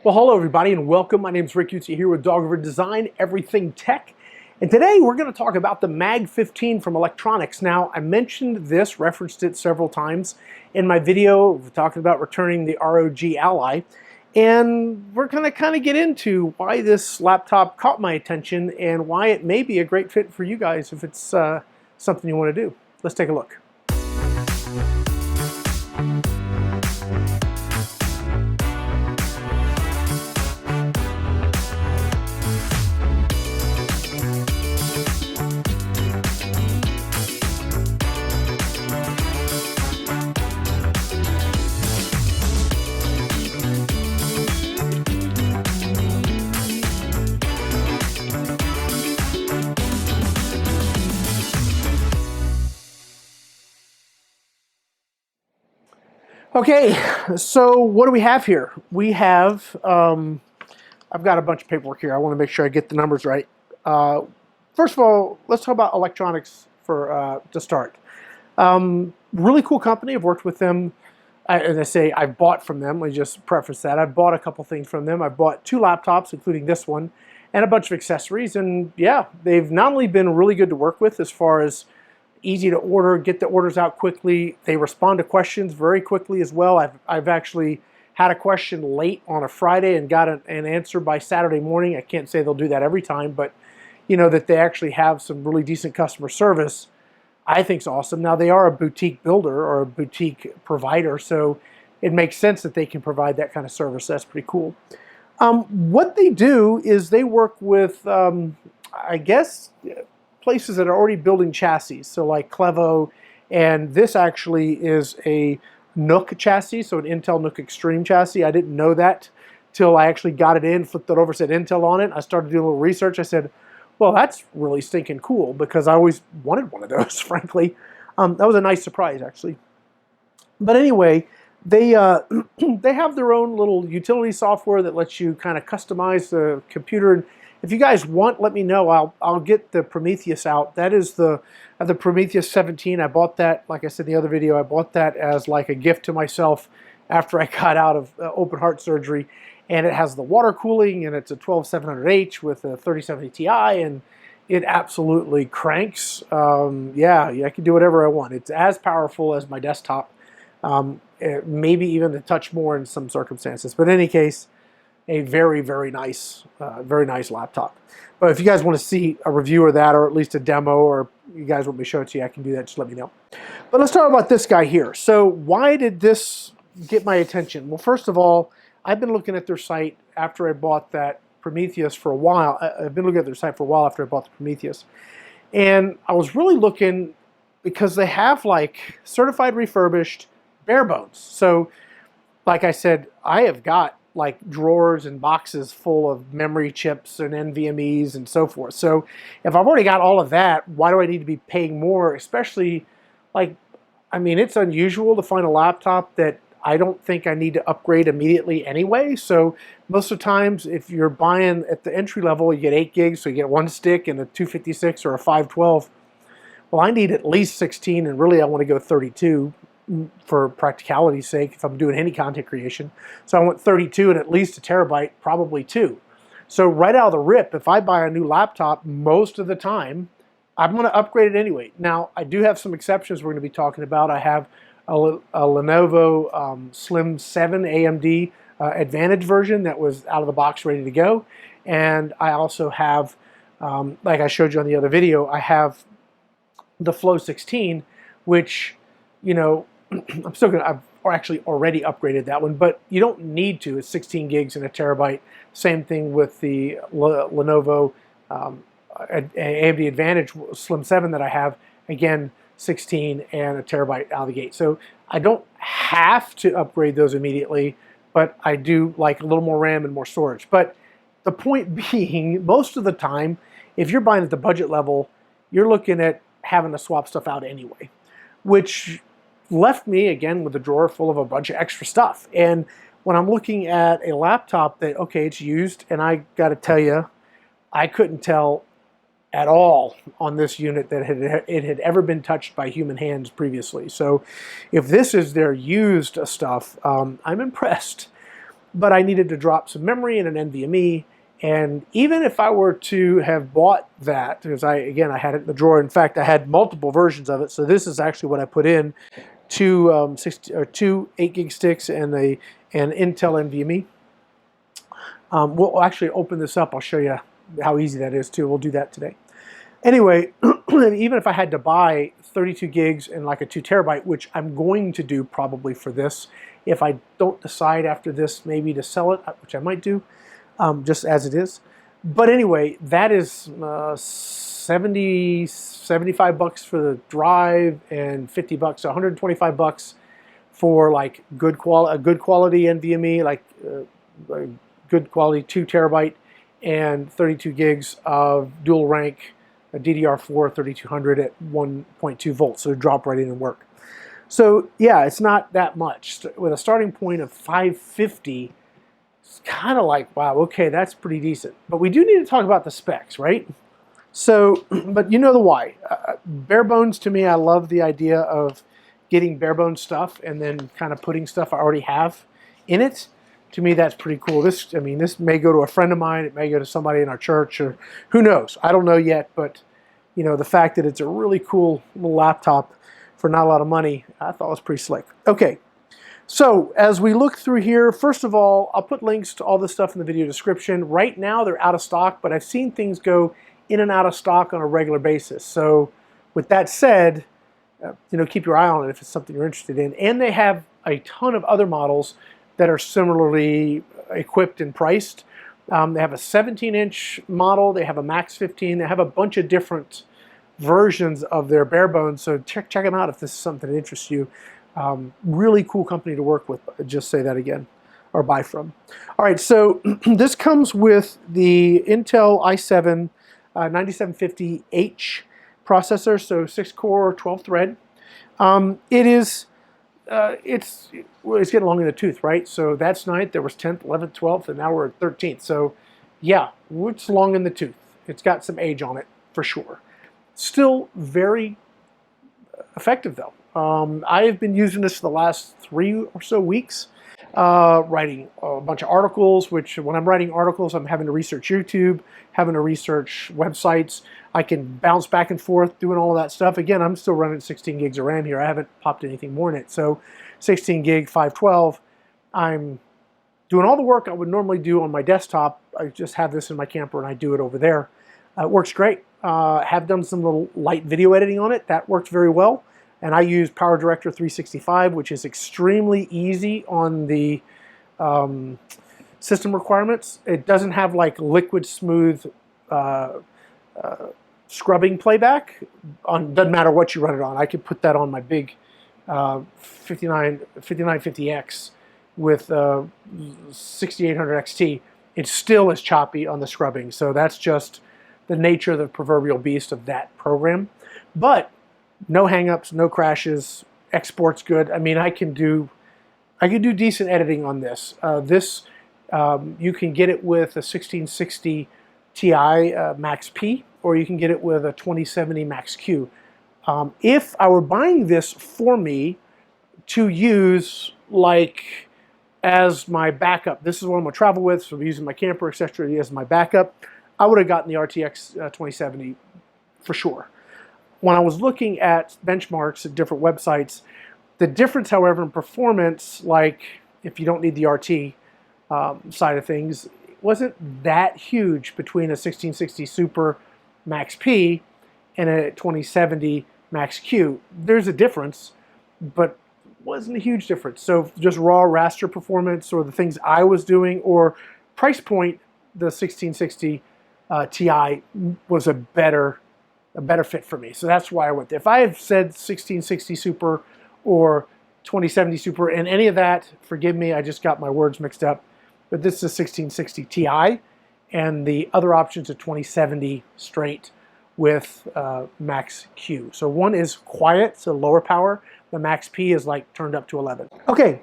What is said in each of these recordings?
Well, hello everybody and welcome. My name is Rick Utzi here with Dog River Design, Everything Tech. And today we're going to talk about the MAG-15 from Eluktronics. Now, I mentioned this, referenced it several times in my video talking about returning the ROG Ally. And we're going to kind of get into why this laptop caught my attention and why it may be a great fit for you guys if it's something you want to do. Let's take a look. Okay, so what do we have here? We have, I've got a bunch of paperwork here. I want to make sure I get the numbers right. First of all, let's talk about Eluktronics to start. Really cool company. I've worked with them. As I say, I've bought from them. Let me just preface that. I've bought a couple things from them. I've bought 2 laptops, including this one, and a bunch of accessories. And yeah, they've not only been really good to work with as far as easy to order, get the orders out quickly. They respond to questions very quickly as well. I've actually had a question late on a Friday and got an answer by Saturday morning. I can't say they'll do that every time, but you know that they actually have some really decent customer service, I think is awesome. Now they are a boutique builder or a boutique provider, so it makes sense that they can provide that kind of service. That's pretty cool. What they do is they work with, I guess, places that are already building chassis, so like Clevo, and this actually is a Nook chassis, so an Intel Nook Extreme chassis. I didn't know that till I actually got it in, flipped it over, said Intel on it. I started doing a little research. I said, well, that's really stinking cool because I always wanted one of those, frankly. That was a nice surprise, actually. But anyway, they they have their own little utility software that lets you kind of customize the computer. And if you guys want, let me know. I'll get the Prometheus out. That is the Prometheus 17. I bought that, like I said in the other video, I bought that as like a gift to myself after I got out of open heart surgery. And it has the water cooling, and it's a 12700H with a 3070 Ti, and it absolutely cranks. Yeah, I can do whatever I want. It's as powerful as my desktop, maybe even a touch more in some circumstances. But in any case, a very, very nice laptop. But if you guys want to see a review of that, or at least a demo, or you guys want me to show it to you, I can do that. Just let me know. But let's talk about this guy here. So why did this get my attention? Well, first of all, I've been looking at their site after I bought that Prometheus for a while. I've been looking at their site for a while after I bought the Prometheus. And I was really looking because they have like certified refurbished bare bones. So like I said, I have got like drawers and boxes full of memory chips and NVMEs and so forth. So if I've already got all of that, why do I need to be paying more? Especially like, I mean, it's unusual to find a laptop that I don't think I need to upgrade immediately anyway. So most of the times, if you're buying at the entry level, you get 8 gigs, so you get 1 stick and a 256 or a 512. Well, I need at least 16, and really I want to go 32 for practicality's sake if I'm doing any content creation. So I want 32 and at least a terabyte, probably 2. So right out of the rip, if I buy a new laptop, most of the time, I'm going to upgrade it anyway. Now, I do have some exceptions we're going to be talking about. I have a Lenovo Slim 7 AMD Advantage version that was out of the box ready to go. And I also have, like I showed you on the other video, I have the Flow 16, which, you know, I'm still gonna, I've actually already upgraded that one, but you don't need to. It's 16 gigs and a terabyte. Same thing with the Lenovo AMD Advantage Slim 7 that I have. Again, 16 and a terabyte out of the gate. So I don't have to upgrade those immediately, but I do like a little more RAM and more storage. But the point being, most of the time, if you're buying at the budget level, you're looking at having to swap stuff out anyway, which left me again with a drawer full of a bunch of extra stuff. And when I'm looking at a laptop that, okay, it's used, and I got to tell you, I couldn't tell at all on this unit that it had ever been touched by human hands previously. So if this is their used stuff, I'm impressed. but I needed to drop some memory and an NVMe. And even if I were to have bought that, because I had it in the drawer. In fact, I had multiple versions of it. So this is actually what I put in: two 8 gig sticks and an Intel NVMe. We'll actually open this up. I'll show you how easy that is too. We'll do that today. Anyway, even if I had to buy 32 gigs and like a 2 terabyte, which I'm going to do probably for this, if I don't decide after this maybe to sell it, which I might do, just as it is. But anyway, that is 75 bucks for the drive and 50 bucks, so 125 bucks for like a good quality NVMe, like a good quality 2 terabyte and 32 gigs of dual rank a DDR4 3200 at 1.2 volts, so drop right in and work. So yeah, it's not that much. With a starting point of 550, it's kind of like, wow, okay, that's pretty decent. But we do need to talk about the specs, right? So, but you know the why. Bare bones to me, I love the idea of getting bare bones stuff and then kind of putting stuff I already have in it. To me, that's pretty cool. This may go to a friend of mine. It may go to somebody in our church, or who knows? I don't know yet, but you know, the fact that it's a really cool little laptop for not a lot of money, I thought was pretty slick. Okay, so as we look through here, first of all, I'll put links to all this stuff in the video description. Right now, they're out of stock, but I've seen things go in and out of stock on a regular basis. So with that said, you know, keep your eye on it if it's something you're interested in. And they have a ton of other models that are similarly equipped and priced. They have a 17-inch model, they have a MAG-15, they have a bunch of different versions of their bare bones, so check them out if this is something that interests you. Really cool company to work with, just say that again, or buy from. All right, so this comes with the Intel i7 9750H processor, so 6-core, 12-thread. It's getting long in the tooth, right? So that's 9th, there was 10th, 11th, 12th, and now we're at 13th. So yeah, it's long in the tooth. It's got some age on it for sure. Still very effective though. I have been using this for the last 3 or so weeks, writing a bunch of articles, which when I'm writing articles, I'm having to research YouTube, having to research websites. I can bounce back and forth doing all of that stuff. Again, I'm still running 16 gigs of RAM here. I haven't popped anything more in it. So 16 gig, 512. I'm doing all the work I would normally do on my desktop. I just have this in my camper and I do it over there. It works great. Have done some little light video editing on it. That worked very well. And I use PowerDirector 365, which is extremely easy on the system requirements. It doesn't have like liquid smooth scrubbing playback. Doesn't matter what you run it on. I could put that on my big 5950X with 6800 XT. It still is choppy on the scrubbing. So that's just the nature of the proverbial beast of that program. But no hangups, no crashes, export's good. I mean, I can do decent editing on this. You can get it with a 1660 Ti Max P, or you can get it with a 2070 Max Q. If I were buying this for me to use like as my backup, this is what I'm gonna travel with, so I'm using my camper, etc. as my backup, I would have gotten the RTX 2070 for sure. When I was looking at benchmarks at different websites, the difference, however, in performance, like if you don't need the RT side of things, wasn't that huge between a 1660 Super Max P and a 2070 Max Q. There's a difference, but wasn't a huge difference. So just raw raster performance, or the things I was doing, or price point, the 1660 Ti was a better fit for me. So that's why I went there. If I had said 1660 Super or 2070 Super and any of that, forgive me, I just got my words mixed up. But this is 1660 Ti, and the other option's a 2070 straight with Max Q. So one is quiet, so lower power. The Max P is like turned up to 11. Okay,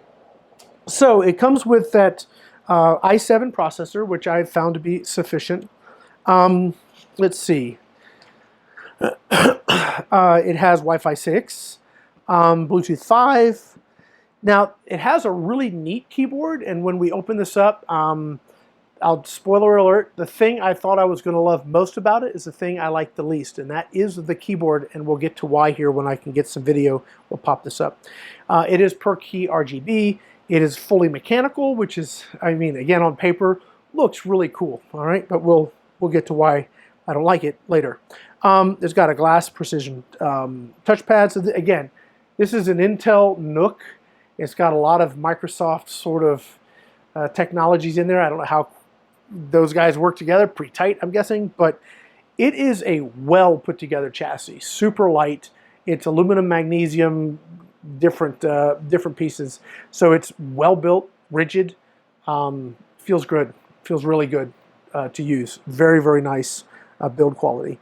so it comes with that i7 processor, which I've found to be sufficient. Let's see. It has Wi-Fi 6, Bluetooth 5, Now, it has a really neat keyboard, and when we open this up, I'll spoiler alert, the thing I thought I was going to love most about it is the thing I like the least, and that is the keyboard, and we'll get to why here when I can get some video. We'll pop this up. It is per key RGB. It is fully mechanical, which is, I mean, again, on paper, looks really cool, all right? But we'll get to why I don't like it later. It's got a glass precision touchpad. So again, this is an Intel Nook. It's got a lot of Microsoft sort of technologies in there. I don't know how those guys work together, pretty tight, I'm guessing, but it is a well put together chassis, super light. It's aluminum, magnesium, different pieces. So it's well built, rigid, feels good, feels really good to use. Very, very nice build quality.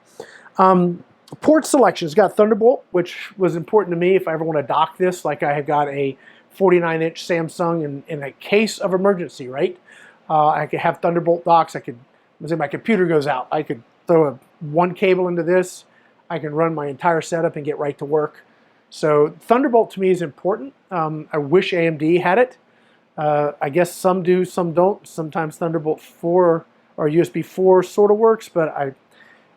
Port selection, it's got Thunderbolt, which was important to me if I ever want to dock this, like I have got a 49-inch Samsung in a case of emergency, right? I could have Thunderbolt docks. I could, let's say my computer goes out, I could throw one cable into this. I can run my entire setup and get right to work. So Thunderbolt to me is important. I wish AMD had it. I guess some do, some don't. Sometimes Thunderbolt 4 or USB 4 sort of works, but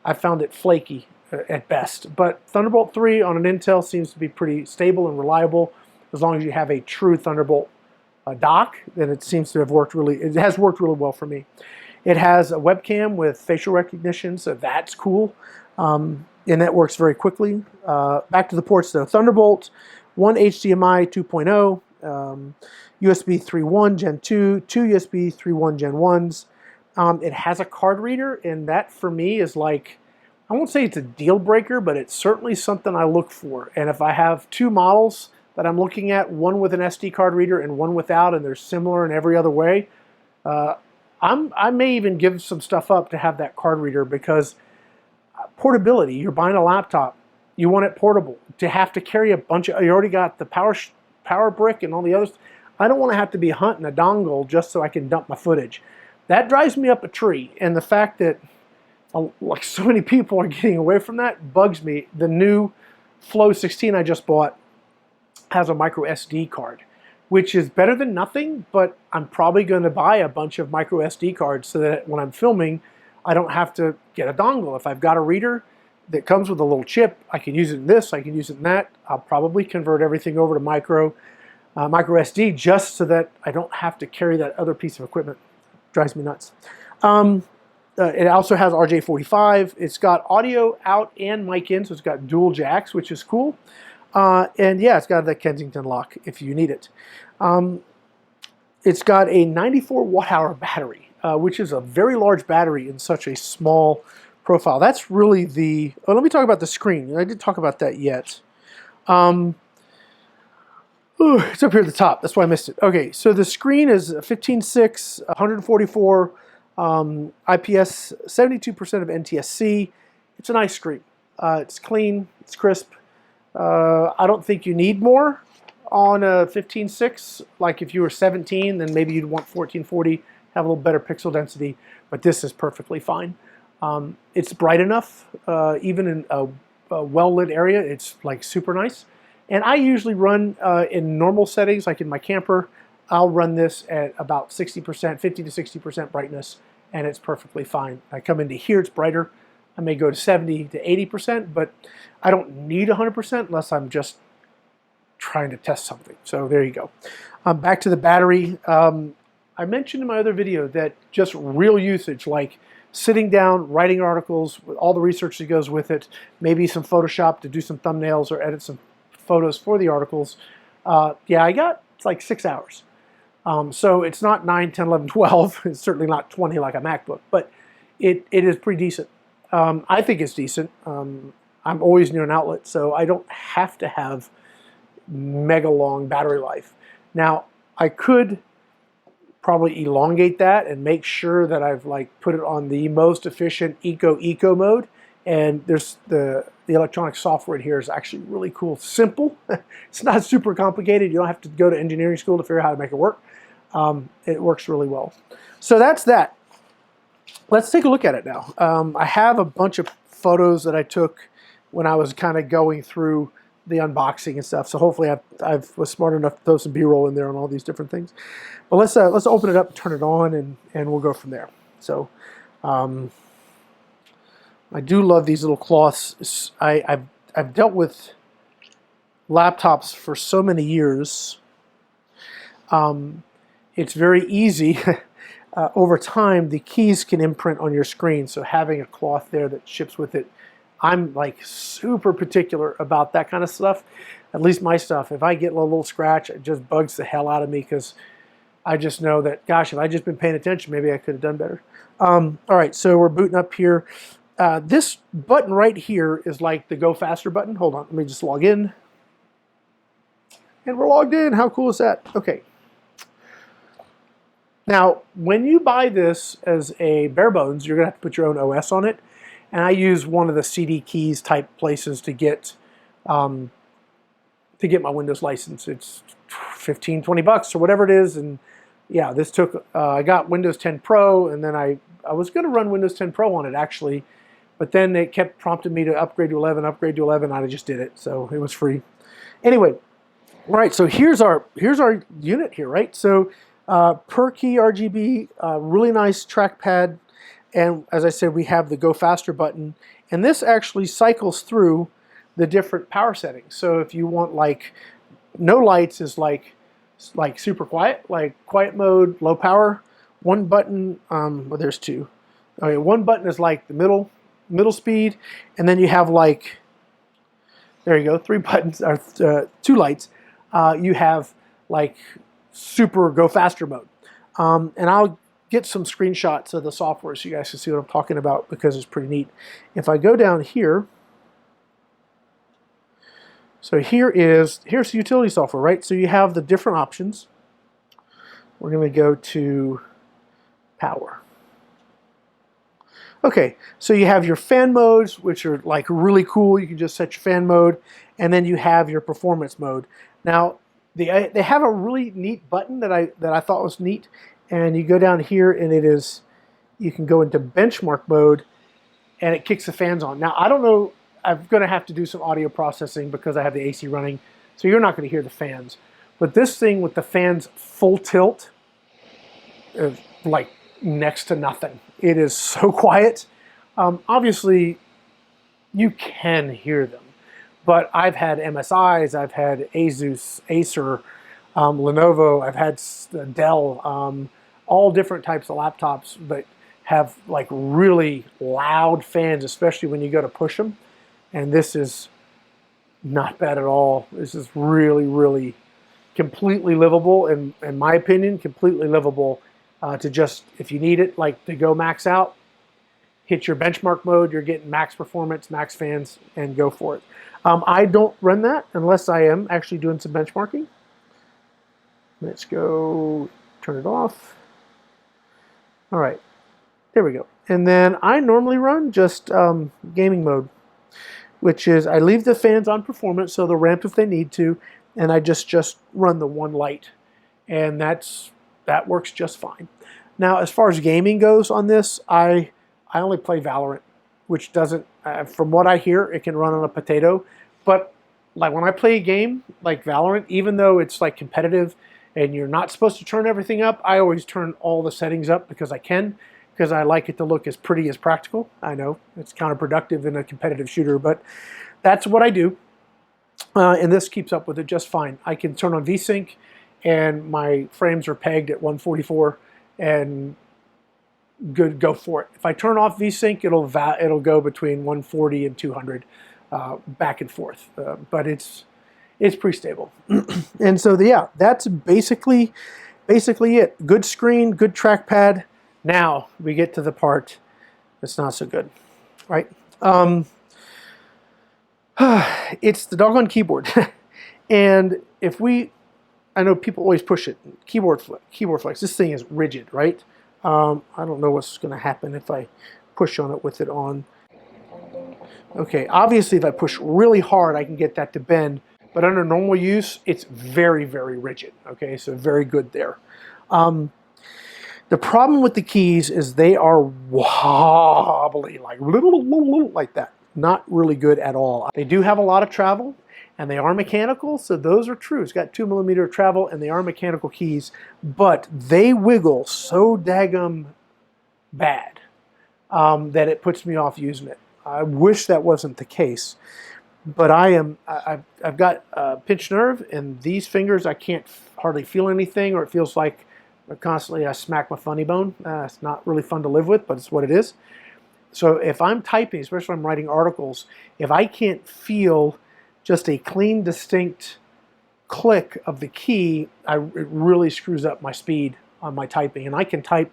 I found it flaky at best. But Thunderbolt 3 on an Intel seems to be pretty stable and reliable as long as you have a true Thunderbolt dock, then it seems to have worked it has worked really well for me. It has a webcam with facial recognition, so that's cool. And that works very quickly. Back to the ports though. Thunderbolt, one HDMI 2.0, USB 3.1 Gen 2, two USB 3.1 Gen 1s. It has a card reader, and that for me is like, I won't say it's a deal breaker, but it's certainly something I look for. And if I have two models that I'm looking at, one with an SD card reader and one without, and they're similar in every other way, I may even give some stuff up to have that card reader, because portability, you're buying a laptop, you want it portable. To have to carry a bunch of, you already got the power brick and all the others. I don't want to have to be hunting a dongle just so I can dump my footage. That drives me up a tree, and the fact that like so many people are getting away from that bugs me. The new Flow 16 I just bought has a micro SD card, which is better than nothing, but I'm probably going to buy a bunch of micro SD cards so that when I'm filming, I don't have to get a dongle. If I've got a reader that comes with a little chip, I can use it in this, I can use it in that. I'll probably convert everything over to micro SD just so that I don't have to carry that other piece of equipment. Drives me nuts. It also has RJ45. It's got audio out and mic in, so it's got dual jacks, which is cool. And yeah, it's got the Kensington lock if you need it. It's got a 94 watt-hour battery, which is a very large battery in such a small profile. That's really the... Oh, let me talk about the screen. I didn't talk about that yet. It's up here at the top. That's why I missed it. Okay, so the screen is 15.6, 144 IPS, 72% of NTSC. It's a nice screen. It's clean. It's crisp. I don't think you need more on a 15.6. Like if you were 17, then maybe you'd want 1440, have a little better pixel density, but this is perfectly fine. It's bright enough, even in a well-lit area, it's like super nice. And I usually run in normal settings, like in my camper, I'll run this at about 60%, 50 to 60% brightness, and it's perfectly fine. I come into here, it's brighter. I may go to 70 to 80%, but I don't need 100% unless I'm just trying to test something. So there you go. Back to the battery. I mentioned in my other video that just real usage, like sitting down, writing articles, with all the research that goes with it, maybe some Photoshop to do some thumbnails or edit some photos for the articles. Yeah, I got, it's like 6 hours. So it's not 9, 10, 11, 12. It's certainly not 20 like a MacBook, but it is pretty decent. I think it's decent. I'm always near an outlet, so I don't have to have mega long battery life. Now, I could probably elongate that and make sure that I've like put it on the most efficient eco mode. And there's the electronic software in here is actually really cool. Simple. It's not super complicated. You don't have to go to engineering school to figure out how to make it work. It works really well. So that's that. Let's take a look at it now. I have a bunch of photos that I took when I was kind of going through the unboxing and stuff. So hopefully I was smart enough to throw some B-roll in there on all these different things. But let's open it up, turn it on, and we'll go from there. So I do love these little cloths. I've dealt with laptops for so many years. It's very easy. Over time, the keys can imprint on your screen, so having a cloth there that ships with it, I'm like super particular about that kind of stuff. At least my stuff. If I get a little scratch, it just bugs the hell out of me because I just know that, gosh, if I just been paying attention, maybe I could have done better. All right, so we're booting up here. This button right here is like the Go Faster button. Hold on, let me just log in. And we're logged in. How cool is that? Okay. Now, when you buy this as a bare bones, you're going to have to put your own OS on it. And I use one of the CD keys type places to get my Windows license. It's 15, 20 bucks or whatever it is. And yeah, this took, I got Windows 10 Pro, and then I was going to run Windows 10 Pro on it actually, but then it kept prompting me to upgrade to 11, upgrade to 11. I just did it, so it was free. Anyway, all right, so here's our unit here, right? So per key RGB, really nice trackpad, and as I said, we have the Go Faster button, and this actually cycles through the different power settings. So if you want like no lights is like super quiet, like quiet mode, low power. One button, well, there's two. Okay, one button is like the middle speed, and then you have like, there you go, three buttons or two lights. You have like super Go Faster mode, and I'll get some screenshots of the software so you guys can see what I'm talking about because it's pretty neat. If I go down here, so here's the utility software, right? So you have the different options. We're going to go to power. Okay, so you have your fan modes, which are like really cool. You can just set your fan mode, and then you have your performance mode. Now, they have a really neat button that I thought was neat, and you go down here, and it is, you can go into benchmark mode, and it kicks the fans on. Now, I don't know, I'm going to have to do some audio processing because I have the AC running, so you're not going to hear the fans. But this thing with the fans full tilt is like next to nothing. It is so quiet. Obviously, you can hear them, but I've had MSIs, I've had Asus, Acer, Lenovo, I've had Dell, all different types of laptops, but have like really loud fans, especially when you go to push them. And this is not bad at all. This is really, really completely livable, and in my opinion, completely livable to just, if you need it, like to go max out, hit your benchmark mode, you're getting max performance, max fans, and go for it. I don't run that unless I am actually doing some benchmarking. Let's go turn it off. All right, there we go. And then I normally run just gaming mode, which is I leave the fans on performance so they'll ramp if they need to, and I just run the one light, and that works just fine. Now, as far as gaming goes on this, I only play Valorant, which doesn't, from what I hear, it can run on a potato. But like when I play a game like Valorant, even though it's like competitive and you're not supposed to turn everything up, I always turn all the settings up because I can, because I like it to look as pretty as practical. I know it's counterproductive in a competitive shooter, but that's what I do. And this keeps up with it just fine. I can turn on VSync, and my frames are pegged at 144, and good, go for it. If I turn off VSync, it'll go between 140 and 200 back and forth. But it's pretty stable. And so yeah, that's basically it. Good screen, good trackpad. Now we get to the part that's not so good, right? It's the doggone keyboard. And I know people always push it. Keyboard flex. This thing is rigid, right? I don't know what's going to happen if I push on it with it on. Okay, obviously if I push really hard, I can get that to bend. But under normal use, it's very, very rigid. Okay, so very good there. The problem with the keys is they are wobbly, like that. Not really good at all. They do have a lot of travel, and they are mechanical, so those are true. It's got 2mm of travel, and they are mechanical keys, but they wiggle so daggum bad that it puts me off using it. I wish that wasn't the case, but I've got a pinched nerve, and these fingers I can't hardly feel anything, or it feels like constantly I smack my funny bone. It's not really fun to live with, but it's what it is. So if I'm typing, especially when I'm writing articles, if I can't feel just a clean, distinct click of the key, it really screws up my speed on my typing. And I can type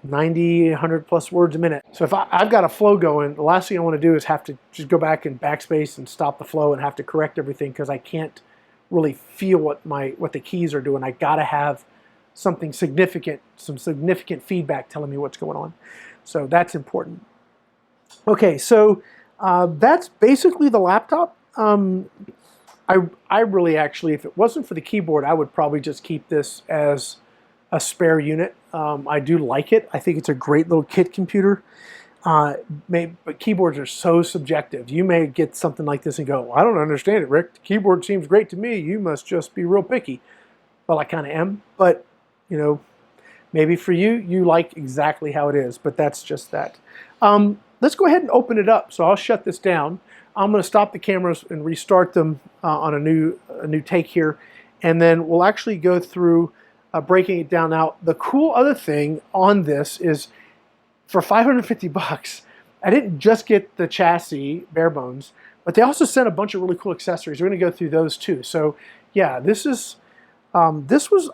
90, 100 plus words a minute. So if I've got a flow going, the last thing I want to do is have to just go back and backspace and stop the flow and have to correct everything, because I can't really feel what the keys are doing. I gotta have something significant, some significant feedback telling me what's going on. So that's important. Okay, so that's basically the laptop. I really actually, if it wasn't for the keyboard, I would probably just keep this as a spare unit. I do like it. I think it's a great little kit computer. But keyboards are so subjective. You may get something like this and go, I don't understand it, Rick. The keyboard seems great to me. You must just be real picky. Well, I kind of am, but you know, maybe for you, you like exactly how it is, but that's just that. Let's go ahead and open it up. So I'll shut this down. I'm going to stop the cameras and restart them on a new take here, and then we'll actually go through breaking it down. Now, the cool other thing on this is, for 550 bucks, I didn't just get the chassis, bare bones, but they also sent a bunch of really cool accessories. We're going to go through those too. So yeah, this was,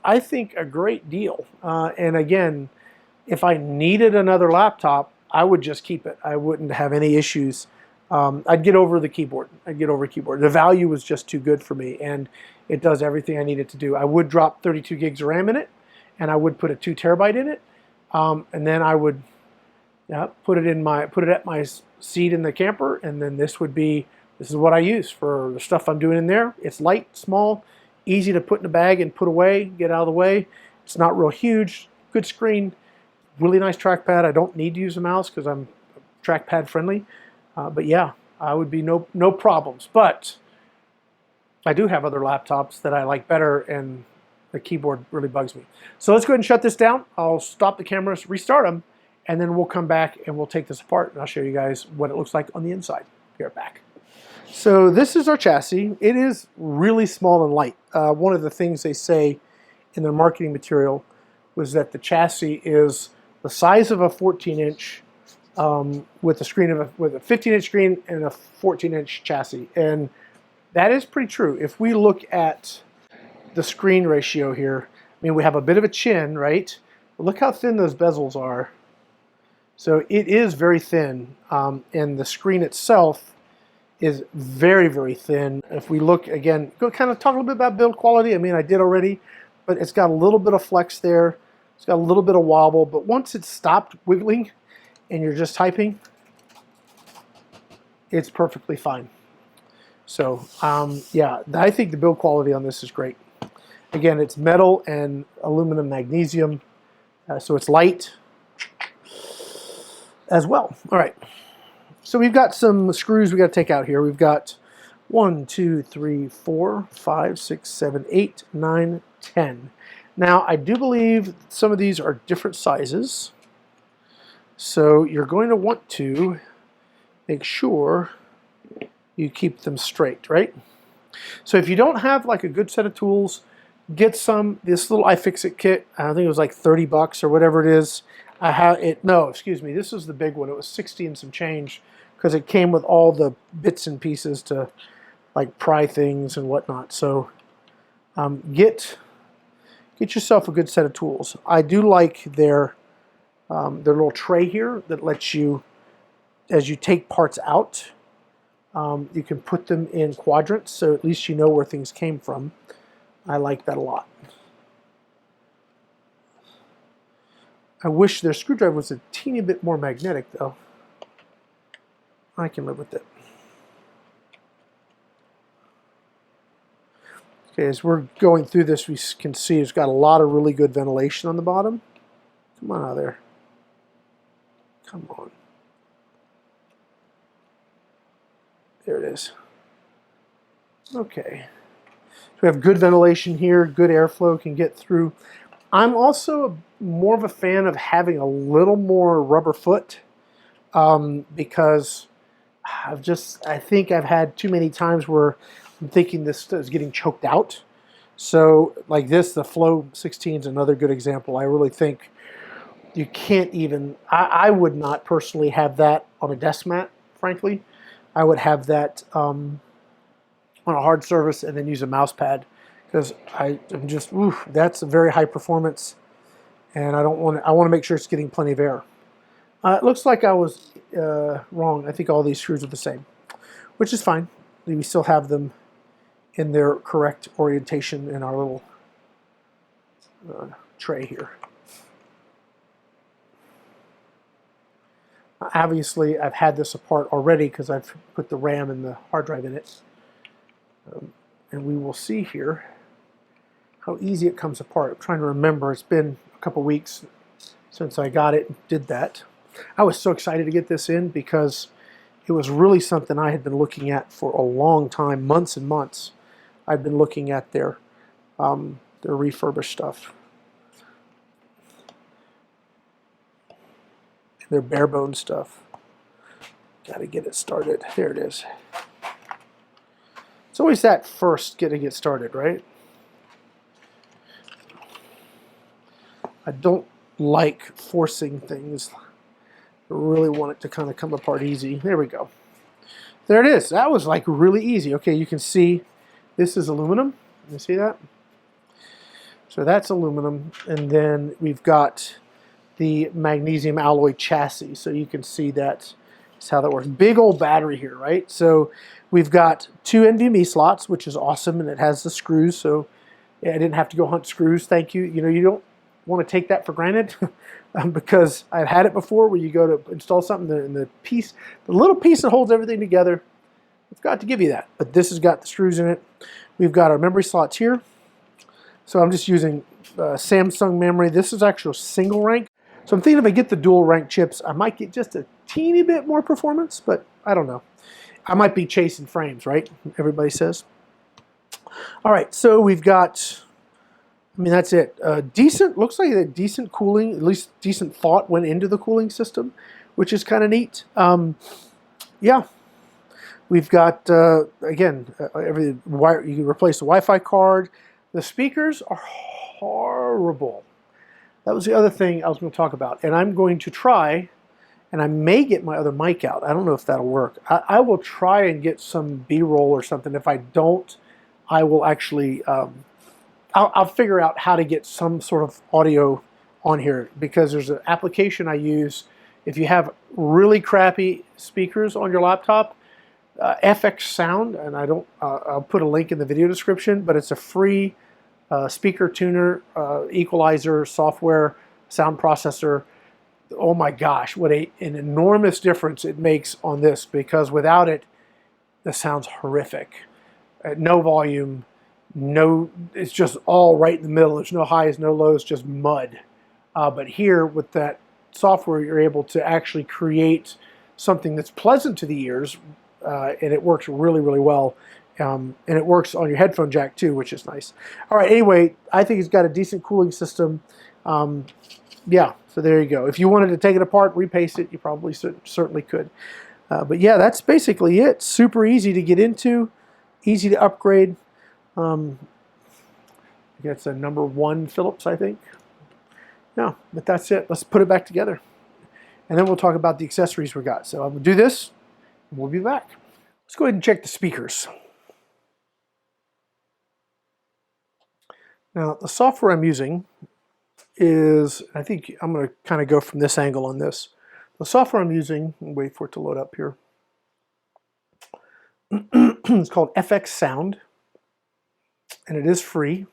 I think, a great deal. And again, if I needed another laptop, I would just keep it. I wouldn't have any issues. I'd get over the keyboard. The value was just too good for me, and it does everything I need it to do. I would drop 32 gigs of RAM in it, and I would put a 2 terabyte in it, and then I would put it at my seat in the camper, and then this is what I use for the stuff I'm doing in there. It's light, small, easy to put in a bag and put away, get out of the way. It's not real huge, good screen, really nice trackpad. I don't need to use a mouse because I'm trackpad friendly. But yeah, I would be no problems. But I do have other laptops that I like better, and the keyboard really bugs me. So let's go ahead and shut this down. I'll stop the cameras, restart them, and then we'll come back and we'll take this apart, and I'll show you guys what it looks like on the inside. Be right back. So this is our chassis. It is really small and light. One of the things they say in their marketing material was that the chassis is the size of a 14-inch with a 15-inch screen and a 14-inch chassis, and that is pretty true. If we look at the screen ratio here, I mean, we have a bit of a chin, right? But look how thin those bezels are. So it is very thin, and the screen itself is very, very thin. If we look again, go kind of talk a little bit about build quality. I mean, I did already, but it's got a little bit of flex there. It's got a little bit of wobble, but once it's stopped wiggling and you're just typing, it's perfectly fine. So yeah, I think the build quality on this is great. Again, it's metal and aluminum magnesium, so it's light as well. All right. So we've got some screws we got to take out here. We've got 1, 2, 3, 4, 5, 6, 7, 8, 9, 10. Now, I do believe some of these are different sizes. So you're going to want to make sure you keep them straight, right? So if you don't have like a good set of tools, get this little iFixit kit. I think it was like 30 bucks or whatever it is. No, excuse me, this is the big one. It was 60 and some change, because it came with all the bits and pieces to like pry things and whatnot. So get yourself a good set of tools. I do like their little tray here that lets you, as you take parts out, you can put them in quadrants, so at least you know where things came from. I like that a lot. I wish their screwdriver was a teeny bit more magnetic, though. I can live with it. Okay, as we're going through this, we can see it's got a lot of really good ventilation on the bottom. Come on out of there. Come on. There it is. Okay. So we have good ventilation here, good airflow can get through. I'm also more of a fan of having a little more rubber foot because I think I've had too many times where I'm thinking this is getting choked out. So like this, the Flow 16 is another good example. I really think you can't even, I would not personally have that on a desk mat, frankly. I would have that on a hard surface and then use a mouse pad because I'm just, oof, that's a very high performance and I want to make sure it's getting plenty of air. It looks like I was wrong. I think all these screws are the same, which is fine. We still have them in their correct orientation in our little tray here. Obviously, I've had this apart already because I've put the RAM and the hard drive in it. And we will see here how easy it comes apart. I'm trying to remember. It's been a couple weeks since I got it and did that. I was so excited to get this in because it was really something I had been looking at for a long time, months and months. I've been looking at their refurbished stuff, their bare bones stuff. Got to get it started. There it is. It's always that first getting it started, right? I don't like forcing things. I really want it to kind of come apart easy. There we go. There it is. That was like really easy. Okay, you can see this is aluminum. You see that? So that's aluminum. And then we've got the magnesium alloy chassis. So you can see that's how that works. Big old battery here, right? So we've got 2 NVMe slots, which is awesome, and it has the screws. So yeah, I didn't have to go hunt screws. Thank you. You know, you don't want to take that for granted because I've had it before where you go to install something and the little piece that holds everything together, I've got to give you that. But this has got the screws in it. We've got our memory slots here. So I'm just using Samsung memory. This is actually single rank. So I'm thinking if I get the dual rank chips, I might get just a teeny bit more performance, but I don't know. I might be chasing frames, right? Everybody says. All right, so we've got, I mean, that's it. Decent, looks like a decent cooling, at least decent thought went into the cooling system, which is kind of neat. Yeah, we've got, again, every wire, you can replace the Wi-Fi card. The speakers are horrible. That was the other thing I was going to talk about. And I'm going to try, and I may get my other mic out. I don't know if that'll work. I will try and get some B-roll or something. If I don't, I will actually, I'll figure out how to get some sort of audio on here because there's an application I use. If you have really crappy speakers on your laptop, FX Sound, and I'll put a link in the video description, but it's a free speaker tuner, equalizer, software, sound processor. Oh my gosh, what an enormous difference it makes on this, because without it, this sounds horrific. No volume, it's just all right in the middle. There's no highs, no lows, just mud. But here with that software, you're able to actually create something that's pleasant to the ears, and it works really, really well. And it works on your headphone jack too, which is nice. All right, anyway, I think it's got a decent cooling system. Yeah, so there you go. If you wanted to take it apart, repaste it, you probably certainly could. But yeah, that's basically it. Super easy to get into, easy to upgrade. It's a #1 Philips, I think. No, but that's it. Let's put it back together. And then we'll talk about the accessories we got. So I'm going to do this, and we'll be back. Let's go ahead and check the speakers. Now, the software I'm using is, I think I'm going to kind of go from this angle on this. The software I'm using, wait for it to load up here. It's called FX Sound, and it is free.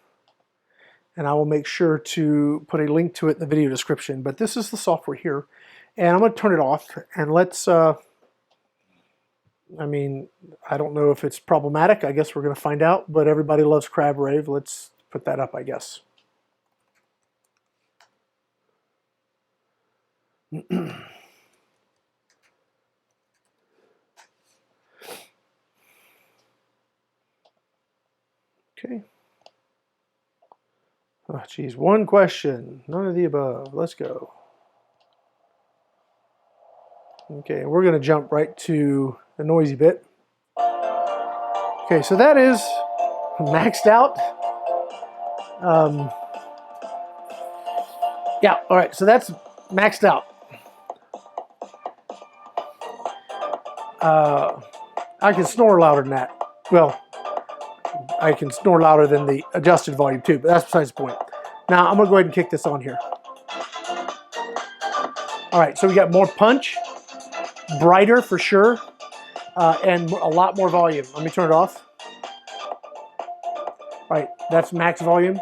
And I will make sure to put a link to it in the video description. But this is the software here. And I'm going to turn it off, and let's, I mean, I don't know if it's problematic. I guess we're going to find out. But everybody loves Crab Rave. Let's put that up, I guess. Geez, one question, none of the above. Let's go. Okay, we're going to jump right to the noisy bit. Okay, so that is maxed out. Yeah, all right, so that's maxed out. I can snore louder than that. Well, I can snore louder than the adjusted volume too, but that's besides the point. Now I'm gonna go ahead and kick this on here. All right, so we got more punch, brighter for sure, and a lot more volume. Let me turn it off. All right, that's max volume.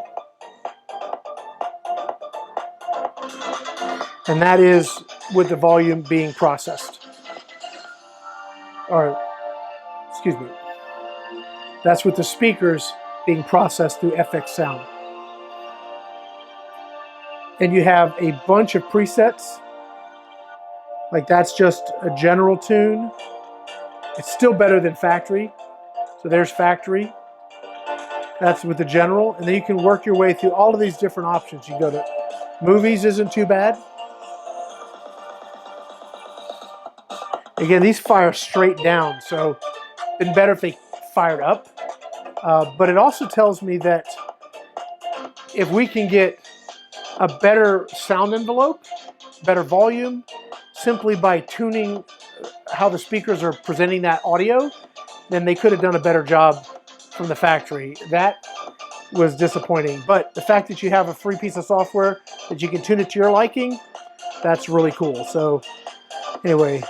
And that is with the volume being processed. Or, excuse me. That's with the speakers being processed through FX Sound. And you have a bunch of presets. Like that's just a general tune. It's still better than factory. So there's factory. That's with the general. And then you can work your way through all of these different options. You go to movies, isn't too bad. Again, these fire straight down. So it'd been better if they fired up. But it also tells me that if we can get a better sound envelope, better volume, simply by tuning how the speakers are presenting that audio, then they could have done a better job from the factory. That was disappointing. But the fact that you have a free piece of software that you can tune it to your liking, that's really cool. So anyway,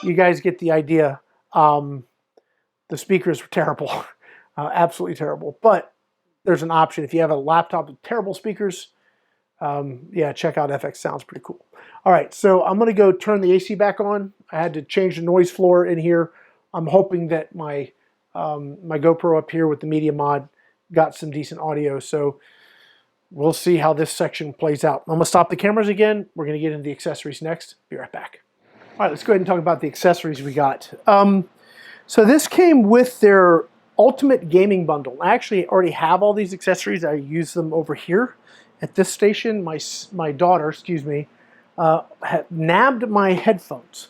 you guys get the idea. The speakers were terrible, absolutely terrible. But there's an option. If you have a laptop with terrible speakers, yeah, check out FX Sound's pretty cool. All right, so I'm going to go turn the AC back on. I had to change the noise floor in here. I'm hoping that my my GoPro up here with the media mod got some decent audio. So we'll see how this section plays out. I'm going to stop the cameras again. We're going to get into the accessories next. Be right back. All right, let's go ahead and talk about the accessories we got. So this came with their Ultimate Gaming Bundle. I actually already have all these accessories. I use them over here at this station. My daughter, excuse me, had nabbed my headphones.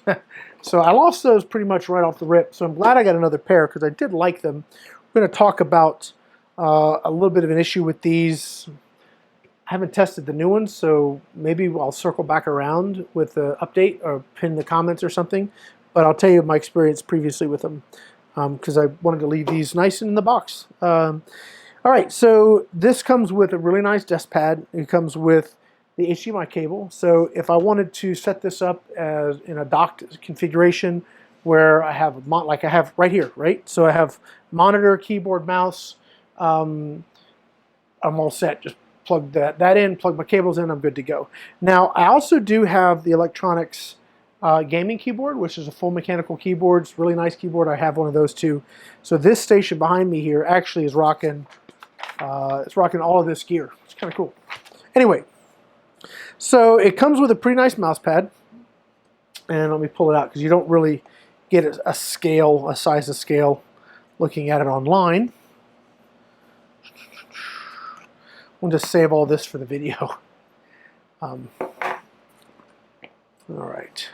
So I lost those pretty much right off the rip. So I'm glad I got another pair because I did like them. We're going to talk about a little bit of an issue with these. I haven't tested the new ones, so maybe I'll circle back around with an update or pin the comments or something. But I'll tell you my experience previously with them because I wanted to leave these nice in the box. All right, so this comes with a really nice desk pad. It comes with the HDMI cable. So if I wanted to set this up as in a docked configuration where I have, like I have right here, right? So I have monitor, keyboard, mouse. I'm all set. Just plug that in, plug my cables in, I'm good to go. Now, I also do have the Eluktronics gaming keyboard, which is a full mechanical keyboard. It's a really nice keyboard. I have one of those too. So this station behind me here actually is rocking, it's rocking all of this gear. It's kind of cool. Anyway, so it comes with a pretty nice mouse pad. And let me pull it out because you don't really get a scale, a size of scale looking at it online. We'll just save all this for the video. All right.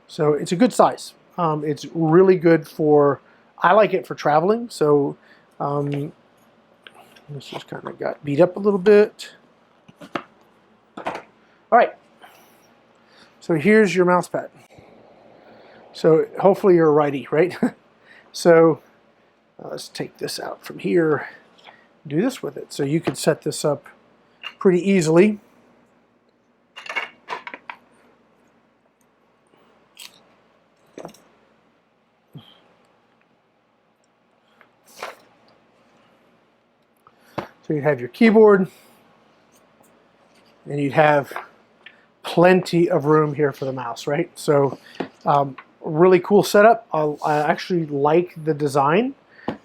So it's a good size. It's really good for, I like it for traveling. So this just kind of got beat up a little bit. All right. So here's your mouse pad. So hopefully you're a righty, right? So let's take this out from here. Do this with it. So you could set this up pretty easily. So you'd have your keyboard and you'd have plenty of room here for the mouse, right? So really cool setup. I actually like the design.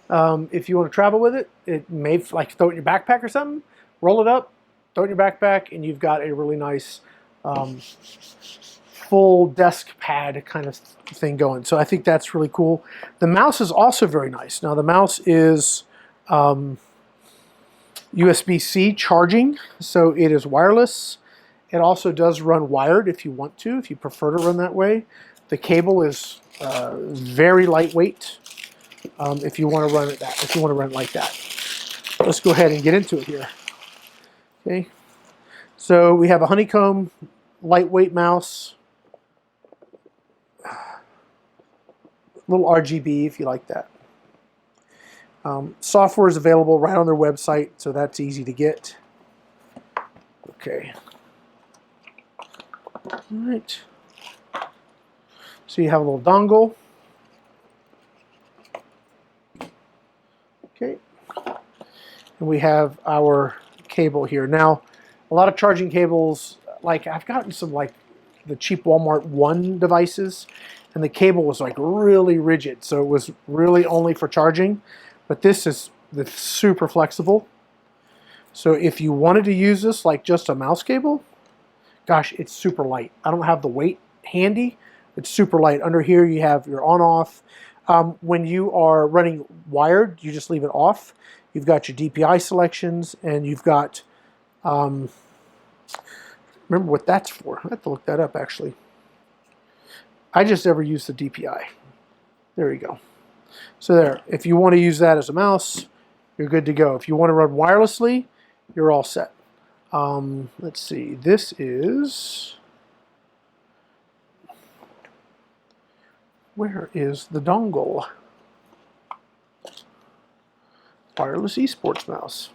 If you want to travel with it, it may like throw it in your backpack or something, roll it up, throw it in your backpack, and you've got a really nice full desk pad kind of thing going. So I think that's really cool. The mouse is also very nice. Now the mouse is USB-C charging, so it is wireless. It also does run wired if you want to, if you prefer to run that way. The cable is very lightweight if you want to run it like that. Let's go ahead and get into it here. Okay, so we have a honeycomb lightweight mouse, little RGB if you like that. Software is available right on their website, so that's easy to get. Okay. All right. So you have a little dongle. Okay. And we have our cable here. Now, a lot of charging cables, like I've gotten some like the cheap Walmart One devices, and the cable was like really rigid, so it was really only for charging. But this is super flexible. So if you wanted to use this like just a mouse cable, gosh, it's super light. I don't have the weight handy. It's super light. Under here you have your on-off. When you are running wired, you just leave it off. You've got your DPI selections, and you've got, remember what that's for. I have to look that up actually. I just never use the DPI. There you go. So there, if you want to use that as a mouse, you're good to go. If you want to run wirelessly, you're all set. Let's see, this is, where is the dongle? Wireless esports mouse.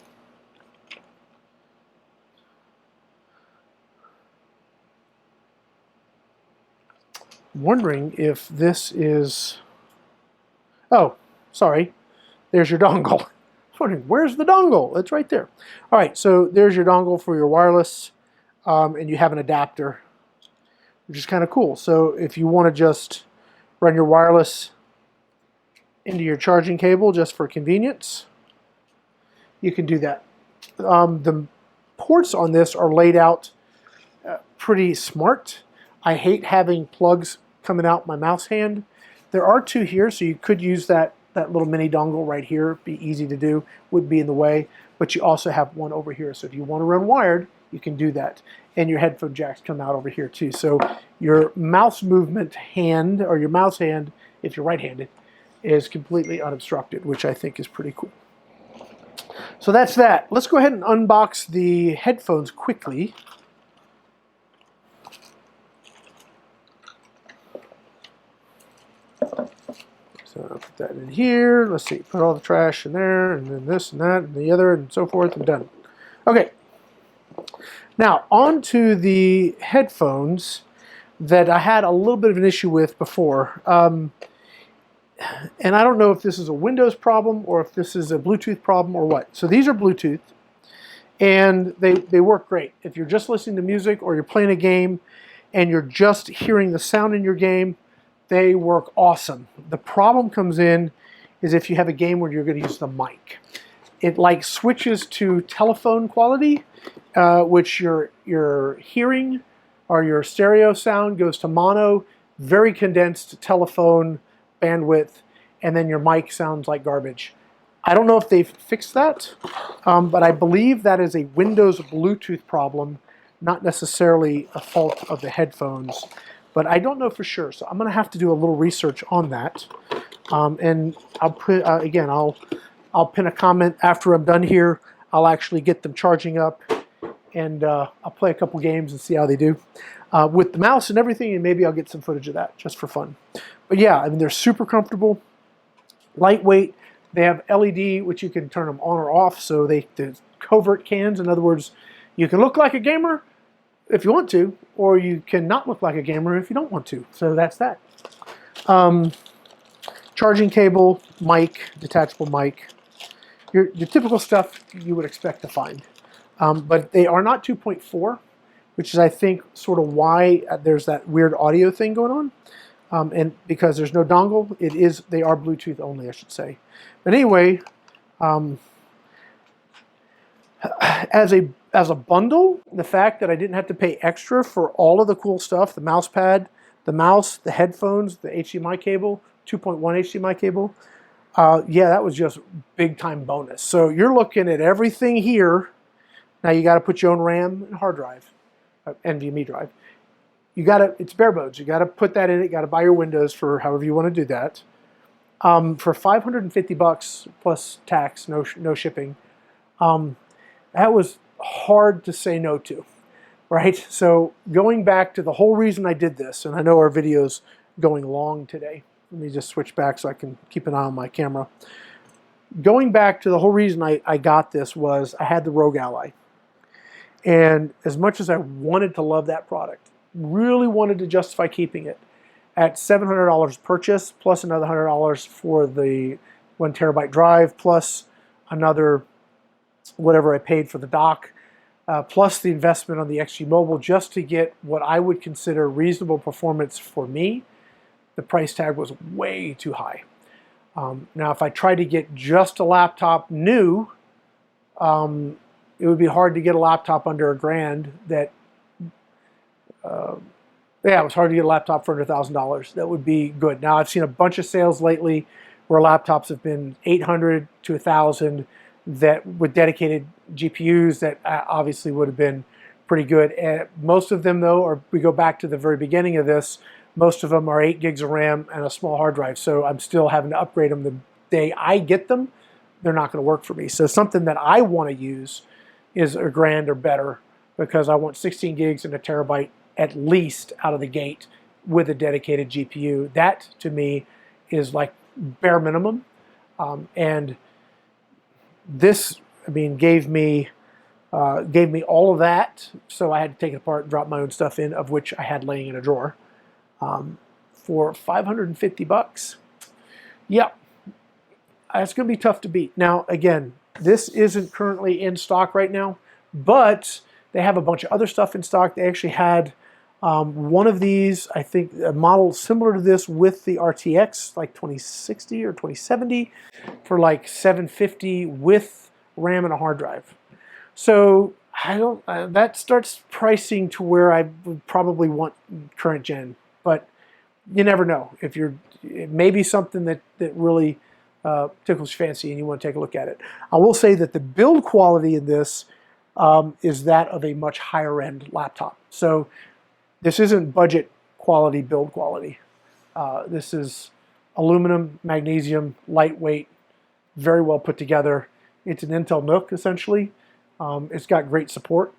I'm wondering if this is, oh, sorry, there's your dongle. Wondering, where's the dongle? It's right there. All right, so there's your dongle for your wireless, and you have an adapter, which is kind of cool. So if you want to just run your wireless into your charging cable just for convenience, you can do that. The ports on this are laid out pretty smart. I hate having plugs coming out my mouse hand. There are two here, so you could use that little mini dongle right here. Be easy to do, wouldn't be in the way, but you also have one over here. So if you want to run wired, you can do that. And your headphone jacks come out over here too. So your mouse movement hand, or your mouse hand, if you're right-handed, is completely unobstructed, which I think is pretty cool. So that's that. Let's go ahead and unbox the headphones quickly. So I'll put that in here. Let's see, put all the trash in there, and then this and that, and the other, and so forth, and done. Okay. Now, on to the headphones that I had a little bit of an issue with before. And I don't know if this is a Windows problem or if this is a Bluetooth problem or what. So these are Bluetooth, and they work great. If you're just listening to music or you're playing a game and you're just hearing the sound in your game, they work awesome. The problem comes in is if you have a game where you're going to use the mic. It like switches to telephone quality, which your hearing or your stereo sound goes to mono, very condensed telephone bandwidth, and then your mic sounds like garbage. I don't know if they've fixed that, but I believe that is a Windows Bluetooth problem, not necessarily a fault of the headphones. But I don't know for sure, so I'm going to have to do a little research on that. And I'll put again, I'll pin a comment after I'm done here. I'll actually get them charging up, and I'll play a couple games and see how they do with the mouse and everything, and maybe I'll get some footage of that just for fun. But yeah, I mean, they're super comfortable, lightweight. They have LED, which you can turn them on or off, so the covert cans. In other words, you can look like a gamer if you want to, or you can not look like a gamer if you don't want to. So that's that. Charging cable, mic, detachable mic, your typical stuff you would expect to find. But they are not 2.4, which is, I think, sort of why there's that weird audio thing going on. And because there's no dongle, they are Bluetooth only, I should say. But anyway, as a bundle, the fact that I didn't have to pay extra for all of the cool stuff, the mouse pad, the mouse, the headphones, the HDMI cable, 2.1 HDMI cable, Yeah, that was just big time bonus. So you're looking at everything here. Now you got to put your own RAM and hard drive, NVMe drive. You got to, it's bare bones. You got to put that in it. You got to buy your Windows for however you want to do that. For $550 plus tax, no shipping. That was hard to say no to, right? So going back to the whole reason I did this, and I know our video's going long today. Let me just switch back so I can keep an eye on my camera. Going back to the whole reason I got this was I had the Rogue Ally. And as much as I wanted to love that product, really wanted to justify keeping it, at $700 purchase, plus another $100 for the 1 terabyte drive, plus another whatever I paid for the dock, plus the investment on the XG Mobile just to get what I would consider reasonable performance for me, the price tag was way too high. Now, if I tried to get just a laptop new, it would be hard to get a laptop under $1,000 that, yeah, it was hard to get a laptop for under $1,000. That would be good. Now, I've seen a bunch of sales lately where laptops have been $800 to $1,000 that with dedicated GPUs that obviously would have been pretty good. And most of them, though, are, we go back to the very beginning of this, most of them are 8 gigs of RAM and a small hard drive. So I'm still having to upgrade them the day I get them. They're not going to work for me. So something that I want to use is $1,000 or better because I want 16 gigs and a terabyte at least out of the gate with a dedicated GPU. That to me is like bare minimum. And this, I mean, gave me all of that. So I had to take it apart and drop my own stuff in, of which I had laying in a drawer. For $550. Yeah, it's going to be tough to beat. Now, again, this isn't currently in stock right now, but they have a bunch of other stuff in stock. They actually had one of these, I think, a model similar to this with the RTX, like 2060 or 2070, for like $750 with RAM and a hard drive. So I don't. That starts pricing to where I would probably want current gen. But you never know. If you're, it may be something that really tickles your fancy and you want to take a look at it. I will say that the build quality in this is that of a much higher end laptop. So this isn't budget quality build quality. This is aluminum, magnesium, lightweight, very well put together. It's an Intel NUC essentially. It's got great support.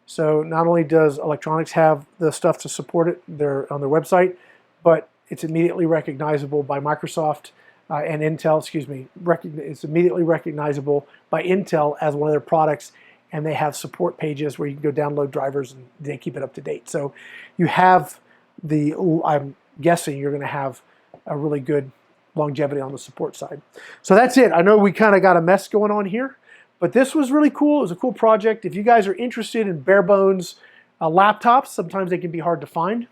So not only does Eluktronics have the stuff to support it on their website, but it's immediately recognizable by Microsoft and Intel, excuse me. It's immediately recognizable by Intel as one of their products, and they have support pages where you can go download drivers and they keep it up to date. So you have the, I'm guessing you're going to have a really good longevity on the support side. So that's it. I know we kind of got a mess going on here, but this was really cool. It was a cool project. If you guys are interested in bare bones laptops, sometimes they can be hard to find,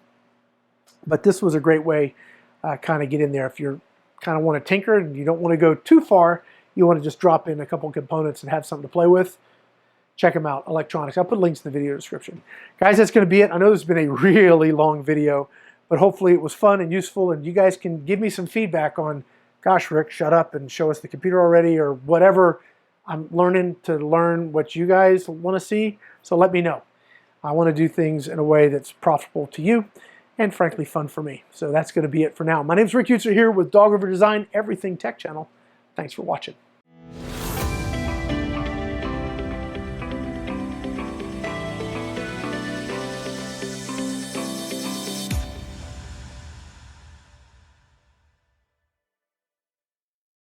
but this was a great way kind of get in there. If you're kind of want to tinker and you don't want to go too far, you want to just drop in a couple components and have something to play with, check them out, Eluktronics. I'll put links in the video description. Guys, that's going to be it. I know this has been a really long video, but hopefully it was fun and useful, and you guys can give me some feedback on, gosh, Rick, shut up and show us the computer already, or whatever. I'm learning to learn what you guys want to see, so let me know. I want to do things in a way that's profitable to you and frankly fun for me. So that's going to be it for now. My name is Rick Utzer here with Dog River Design, Everything Tech Channel. Thanks for watching.